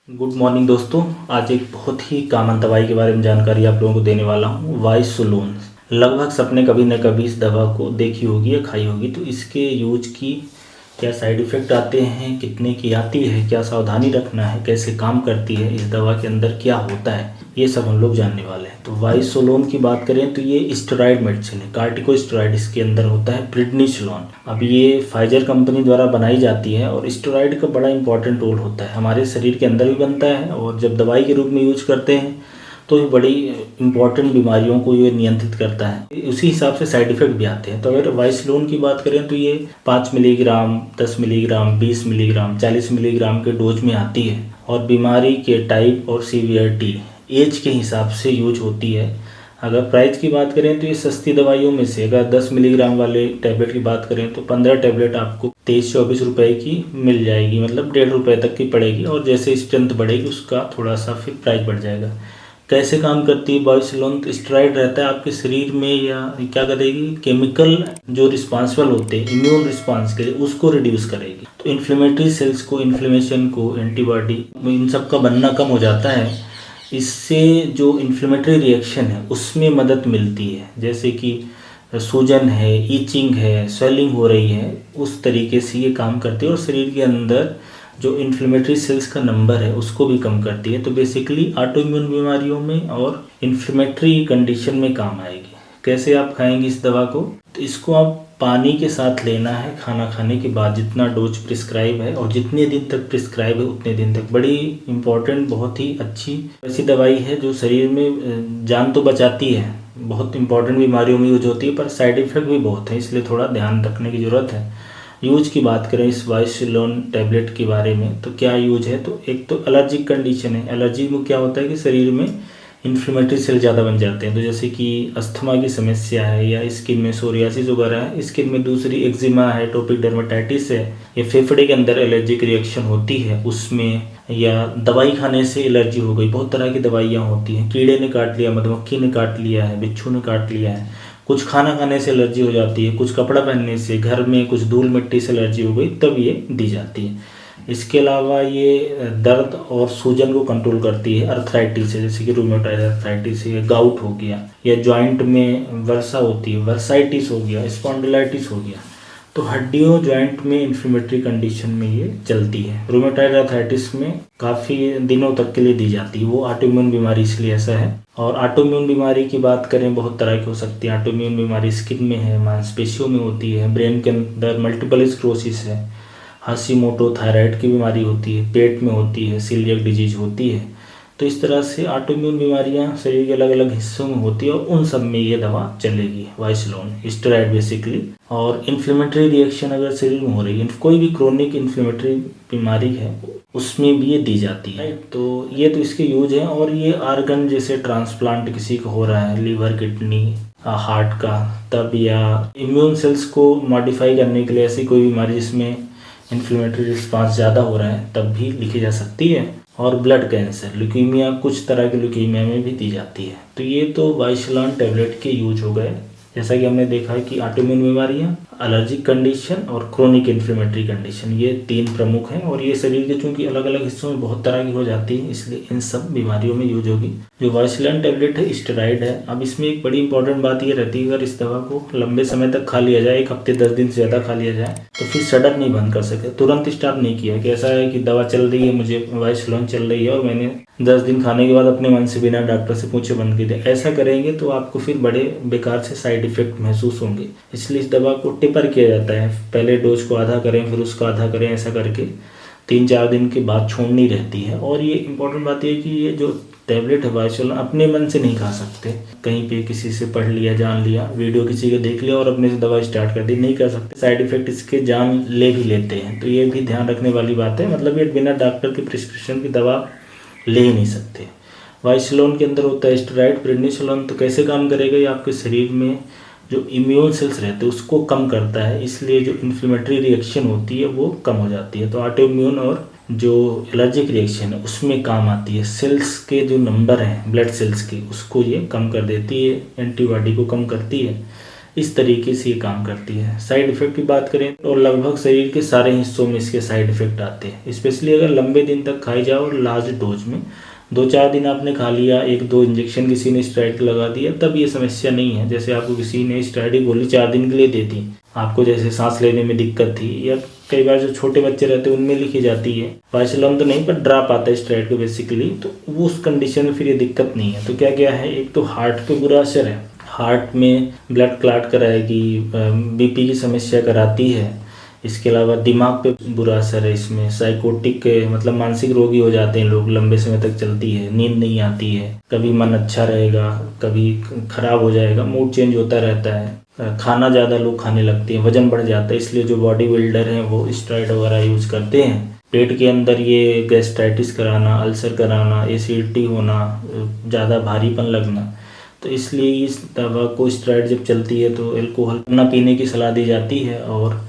Good morning दोस्तों। आज एक बहुत ही कॉमन दवाई के बारे में जानकारी आप लोगों को देने वाला हूँ। वाइसोलोन। लगभग सबने कभी न कभी इस दवा को देखी होगी या खाई होगी। तो इसके यूज की क्या साइड इफ़ेक्ट आते हैं, कितने की आती है, क्या सावधानी रखना है, कैसे काम करती है, इस दवा के अंदर क्या होता है, ये सब हम लोग जानने वाले हैं। तो वाइसोलोन की बात करें तो ये स्टेरॉइड मेडिसिन है, कार्टिकोस्टेरॉइड इसके अंदर होता है, प्रेडनिसोलोन। अब ये फाइजर कंपनी द्वारा बनाई जाती है और स्टेरॉइड का बड़ा इंपॉर्टेंट रोल होता है, हमारे शरीर के अंदर भी बनता है और जब दवाई के रूप में यूज करते हैं तो ये बड़ी इंपॉर्टेंट बीमारियों को ये नियंत्रित करता है। उसी हिसाब से साइड इफेक्ट भी आते हैं। तो अगर वाइसलोन की बात करें तो ये 5 मिलीग्राम, 10 मिलीग्राम, 20 मिलीग्राम, 40 मिलीग्राम के डोज में आती है और बीमारी के टाइप और सीवियरिटी एज के हिसाब से यूज होती है। अगर प्राइस की बात करें तो ये सस्ती दवाइयों में से अगर 10 मिलीग्राम वाले टैबलेट की बात करें तो 15 टैबलेट आपको 23-24 रुपए की मिल जाएगी, मतलब 1.5 रुपये तक की पड़ेगी। और जैसे स्ट्रेंथ बढ़ेगी उसका थोड़ा सा फिर प्राइस बढ़ जाएगा। कैसे काम करती है वाइसलोन? तो स्टेरॉइड रहता है आपके शरीर में, या क्या करेगी, केमिकल जो रिस्पॉन्सिबल होते हैं इम्यून रिस्पॉन्स के लिए उसको रिड्यूस करेगी। तो इन्फ्लेमेटरी सेल्स को, इन्फ्लेमेशन को, एंटीबॉडी, इन सब का बनना कम हो जाता है। इससे जो इन्फ्लेमेटरी रिएक्शन है उसमें मदद मिलती है, जैसे कि सूजन है, ईचिंग है, स्वेलिंग हो रही है, उस तरीके से ये काम करती है और शरीर के अंदर जो इन्फ्लेमेटरी सेल्स का नंबर है उसको भी कम करती है। तो बेसिकली ऑटो इम्यून बीमारियों में और इन्फ्लेमेटरी कंडीशन में काम आएगी। कैसे आप खाएंगे इस दवा को? तो इसको आप पानी के साथ लेना है खाना खाने के बाद, जितना डोज प्रिस्क्राइब है और जितने दिन तक प्रिस्क्राइब है उतने दिन तक। बड़ी इंपॉर्टेंट, बहुत ही अच्छी ऐसी दवाई है जो शरीर में जान तो बचाती है, बहुत इंपॉर्टेंट बीमारियों में यूज होती है, पर साइड इफ़ेक्ट भी बहुत है, इसलिए थोड़ा ध्यान रखने की ज़रूरत है। यूज की बात करें इस वाइसलोन टैबलेट के बारे में तो क्या यूज है? तो एक तो एलर्जिक कंडीशन है। एलर्जी में क्या होता है कि शरीर में इन्फ्लेमेटरी सेल ज़्यादा बन जाते हैं। तो जैसे कि अस्थमा की समस्या है, या स्किन में सोरियासिस वगैरह है, स्किन में दूसरी एक्जिमा है, टोपिक डर्मेटाइटिस है, या फेफड़े के अंदर एलर्जिक रिएक्शन होती है उसमें, या दवाई खाने से एलर्जी हो गई। बहुत तरह की दवाइयाँ होती हैं, कीड़े ने काट लिया, मधुमक्खी ने काट लिया है, बिच्छू ने काट लिया है, कुछ खाना खाने से एलर्जी हो जाती है, कुछ कपड़ा पहनने से, घर में कुछ धूल मिट्टी से एलर्जी हो गई, तब ये दी जाती है। इसके अलावा ये दर्द और सूजन को कंट्रोल करती है अर्थराइटिस से, जैसे कि रूमेटॉइड अर्थराइटिस है, गाउट हो गया, या जॉइंट में वर्सा होती है, वर्साइटिस हो गया, स्पॉन्डिलाइटिस हो गया। तो हड्डियों, जॉइंट में इन्फ्लेमेटरी कंडीशन में ये चलती है। रूमेटॉइड अर्थराइटिस में काफ़ी दिनों तक के लिए दी जाती है, वो ऑटोइम्यून बीमारी इसलिए ऐसा है। और ऑटोइम्यून बीमारी की बात करें बहुत तरह की हो सकती है। ऑटोइम्यून बीमारी स्किन में है, मांसपेशियों में होती है, ब्रेन के अंदर मल्टीपल स्क्लेरोसिस है, हाशिमोटो थायराइड की बीमारी होती है, पेट में होती है, सीलियक डिजीज होती है। तो इस तरह से ऑटोइम्यून बीमारियां शरीर के अलग अलग हिस्सों में होती है और उन सब में ये दवा चलेगी, वाइसलोन स्टेरॉइड बेसिकली। और इन्फ्लेमेटरी रिएक्शन अगर शरीर में हो रही है, कोई भी क्रोनिक इन्फ्लेमेटरी बीमारी है, उसमें भी ये दी जाती है। तो ये तो इसके यूज हैं। और ये आर्गन जैसे ट्रांसप्लांट किसी को हो रहा है, लीवर, किडनी, हार्ट का, तब, या इम्यून सेल्स को मॉडिफाई करने के लिए ऐसी कोई बीमारी जिसमें इन्फ्लेमेटरी रिस्पांस ज़्यादा हो रहा है, तब भी लिखी जा सकती है। और ब्लड कैंसर, ल्यूकीमिया, कुछ तरह के ल्यूकीमिया में भी दी जाती है। तो ये तो वाइसलोन टैबलेट के यूज हो गए। जैसा कि हमने देखा है कि ऑटोइम्यून बीमारियां, एलर्जिक कंडीशन और क्रोनिक इन्फ्लेमेटरी कंडीशन, ये 3 प्रमुख हैं। और ये शरीर के चूंकि अलग अलग हिस्सों में बहुत तरह की हो जाती है, इसलिए इन सब बीमारियों में यूज होगी। जो वाइसलोन टैबलेट है स्टेरॉइड है। अब इसमें एक बड़ी इंपॉर्टेंट बात ये रहती है, अगर इस दवा को लंबे समय तक खा लिया जाए, 1 हफ्ते 10 दिन से ज़्यादा खा लिया जाए, तो फिर सडन नहीं बंद कर सकते, तुरंत स्टॉप नहीं किया कि ऐसा है कि दवा चल रही है, मुझे वाइसलोन चल रही है और मैंने 10 दिन खाने के बाद अपने मन से बिना डॉक्टर से पूछे बंद कर दिया। ऐसा करेंगे तो आपको फिर बड़े बेकार से साइड इफेक्ट महसूस होंगे। इसलिए इस दवा को टेपर किया जाता है, पहले डोज को आधा करें, फिर उसका आधा करें, ऐसा करके 3-4 दिन के बाद छोड़नी रहती है। और ये इंपॉर्टेंट बात यह है कि ये जो टैबलेट है वाइसलोन अपने मन से नहीं खा सकते, कहीं पे किसी से पढ़ लिया, जान लिया, वीडियो किसी का देख लिया और अपने से दवा स्टार्ट कर दी, नहीं कर सकते। साइड इफेक्ट इसके जान ले भी लेते हैं, तो ये भी ध्यान रखने वाली बात है। मतलब ये बिना डॉक्टर की प्रिस्क्रिप्शन की दवा ले ही नहीं सकते। वाइसलोन के अंदर होता है स्टेरॉइड, प्रेडनिसोलोन। तो कैसे काम करेगा? ये आपके शरीर में जो इम्यून सेल्स रहते हैं उसको कम करता है, इसलिए जो इन्फ्लेमेटरी रिएक्शन होती है वो कम हो जाती है। तो ऑटो इम्यून और जो एलर्जिक रिएक्शन है उसमें काम आती है। सेल्स के जो नंबर हैं ब्लड सेल्स के, उसको ये कम कर देती है, एंटीबॉडी को कम करती है। इस तरीके से ये काम करती है। साइड इफ़ेक्ट की बात करें तो लगभग शरीर के सारे हिस्सों में इसके साइड इफ़ेक्ट आते हैं, स्पेशली अगर लंबे दिन तक खाई जाओ और लार्ज डोज में। 2-4 दिन आपने खा लिया, 1-2 इंजेक्शन किसी ने स्टेरॉइड का लगा दिया, तब ये समस्या नहीं है। जैसे आपको किसी ने स्टेरॉइड की गोली 4 दिन के लिए दे दी, आपको जैसे सांस लेने में दिक्कत थी, या कई बार जो छोटे बच्चे रहते हैं उनमें लिखी जाती है, वाइसोलोन तो नहीं पर ड्रॉप आता है स्टेरॉइड को बेसिकली, तो वो उस कंडीशन में फिर ये दिक्कत नहीं है। तो क्या क्या है, एक तो हार्ट पे बुरा असर है, हार्ट में ब्लड क्लॉट कराएगी, बीपी की समस्या कराती है। इसके अलावा दिमाग पे बुरा असर है इसमें, साइकोटिक मतलब मानसिक रोगी हो जाते हैं लोग, लंबे समय तक चलती है, नींद नहीं आती है, कभी मन अच्छा रहेगा, कभी खराब हो जाएगा, मूड चेंज होता रहता है, खाना ज़्यादा लोग खाने लगते हैं, वजन बढ़ जाता है। इसलिए जो बॉडी बिल्डर हैं वो स्टेरॉइड वगैरह यूज करते हैं। पेट के अंदर ये गैस्ट्राइटिस कराना, अल्सर कराना, एसिडिटी होना, ज़्यादा भारीपन लगना, तो इसलिए इस दवा को स्टेरॉइड जब चलती है तो अल्कोहल ना पीने की सलाह दी जाती है, और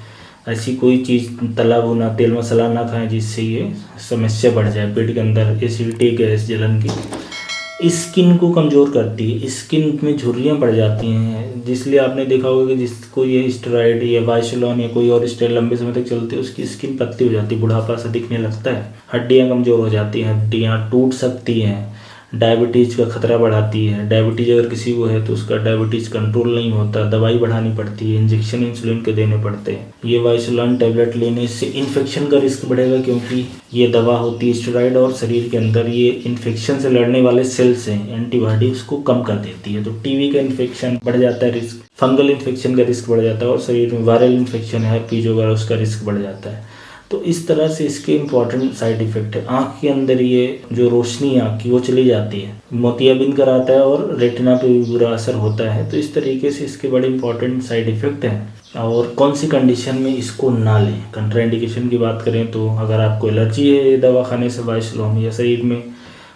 ऐसी कोई चीज़ तला भुना तेल मसाला ना खाएं जिससे ये समस्या बढ़ जाए पेट के अंदर, एसिडिटी, गैस, जलन की। स्किन को कमज़ोर करती है, स्किन में झुर्रियाँ पड़ जाती हैं, जिसलिए आपने देखा होगा कि जिसको ये स्टेरॉइड या वाइसोलोन या कोई और स्टेरॉइड लंबे समय तक चलते हैं उसकी स्किन पतली हो जाती है, बुढ़ापा सा दिखने लगता है, हड्डियाँ कमज़ोर हो जाती हैं, हड्डियाँ टूट सकती हैं, डायबिटीज़ का खतरा बढ़ाती है। डायबिटीज़ अगर किसी को है तो उसका डायबिटीज़ कंट्रोल नहीं होता, दवाई बढ़ानी पड़ती है, इंजेक्शन इंसुलिन के देने पड़ते हैं। ये वाइसोलोन टैबलेट लेने से इन्फेक्शन का रिस्क बढ़ेगा, क्योंकि ये दवा होती है स्टेरॉइड और शरीर के अंदर ये इन्फेक्शन से लड़ने वाले सेल्स हैं, एंटीबॉडी उसको कम कर देती है। तो टीबी का इन्फेक्शन बढ़ जाता है रिस्क, फंगल इन्फेक्शन का रिस्क बढ़ जाता है, और शरीर में वायरल इन्फेक्शन है, herpes वगैरह, उसका रिस्क बढ़ जाता है। तो इस तरह से इसके इम्पॉर्टेंट साइड इफ़ेक्ट है। आँख के अंदर ये जो रोशनी आँख की वो चली जाती है, मोतियाबिंद कराता है, और रेटिना पे भी बुरा असर होता है। तो इस तरीके से इसके बड़े इंपॉर्टेंट साइड इफ़ेक्ट हैं। और कौन सी कंडीशन में इसको ना लें, कंट्राइंडिकेशन की बात करें तो अगर आपको एलर्जी है दवा खाने से वाइसोलोन, या शरीर में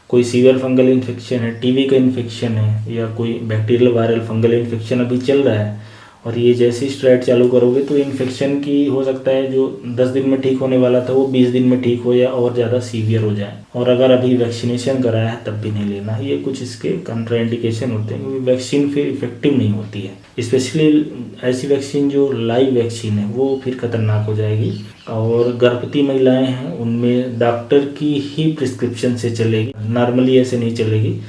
कोई सीवियर फंगल इन्फेक्शन है, टीबी का इन्फेक्शन है, या कोई बैक्टीरियल वायरल फंगल इन्फेक्शन अभी चल रहा है, और ये जैसे ही स्टेरॉइड चालू करोगे तो इन्फेक्शन की हो सकता है जो 10 दिन में ठीक होने वाला था वो 20 दिन में ठीक हो या और ज़्यादा सीवियर हो जाए। और अगर अभी वैक्सीनेशन कराया है तब भी नहीं लेना, ये कुछ इसके कंट्राइंडिकेशन होते हैं, क्योंकि वैक्सीन फिर इफेक्टिव नहीं होती है। स्पेशली ऐसी वैक्सीन जो लाइव वैक्सीन है वो फिर खतरनाक हो जाएगी। और गर्भवती महिलाएं हैं उनमें डॉक्टर की ही प्रिस्क्रिप्शन से चलेगी, नॉर्मली ऐसे नहीं चलेगी।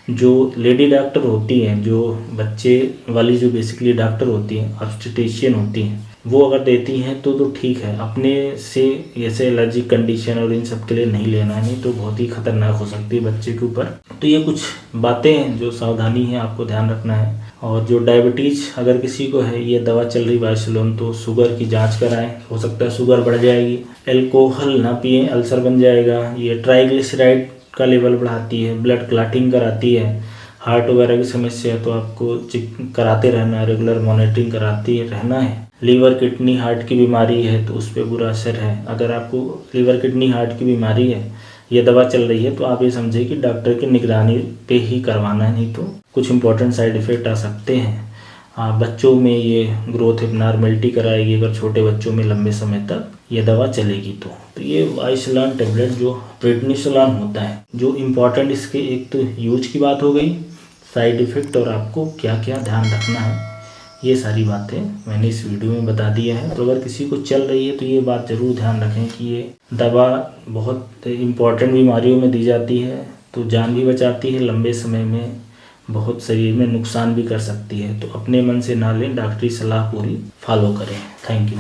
जो लेडी डॉक्टर होती हैं, जो बच्चे वाली जो बेसिकली डॉक्टर होती हैं, ऑब्स्टेट्रिशियन होती हैं, वो अगर देती हैं तो ठीक है। अपने से ऐसे एलर्जिक कंडीशन और इन सब के लिए नहीं लेना है, नहीं तो बहुत ही खतरनाक हो सकती है बच्चे के ऊपर। तो ये कुछ बातें हैं जो सावधानी है आपको ध्यान रखना है। और जो डायबिटीज़ अगर किसी को है, ये दवा चल रही वाइसोलोन, तो शुगर की जांच कराएं, हो सकता है शुगर बढ़ जाएगी। अल्कोहल ना पिए, अल्सर बन जाएगा। ये ट्राइग्लिसराइड का लेवल बढ़ाती है, ब्लड क्लॉटिंग कराती है, हार्ट वगैरह की समस्या है तो आपको चेक कराते रहना है, रेगुलर मॉनिटरिंग कराते रहना है। लीवर किडनी हार्ट की बीमारी है तो उस पर बुरा असर है। अगर आपको लीवर किडनी हार्ट की बीमारी है, ये दवा चल रही है, तो आप ये समझे कि डॉक्टर की निगरानी पे ही करवाना है, नहीं तो कुछ इंपॉर्टेंट साइड इफ़ेक्ट आ सकते हैं। बच्चों में ये ग्रोथ एबनॉर्मेलिटी कराएगी अगर छोटे बच्चों में लंबे समय तक ये दवा चलेगी तो ये वाइसोलोन टैबलेट जो प्रेडनिसोलोन होता है, जो इम्पॉर्टेंट इसके एक तो यूज की बात हो गई, साइड इफ़ेक्ट और आपको क्या क्या ध्यान रखना है, ये सारी बातें मैंने इस वीडियो में बता दिया है। तो अगर किसी को चल रही है तो ये बात ज़रूर ध्यान रखें कि ये दवा बहुत इम्पॉर्टेंट बीमारियों में दी जाती है, तो जान भी बचाती है, लंबे समय में बहुत शरीर में नुकसान भी कर सकती है। तो अपने मन से ना लें, डॉक्टरी सलाह पूरी फॉलो करें। Thank you.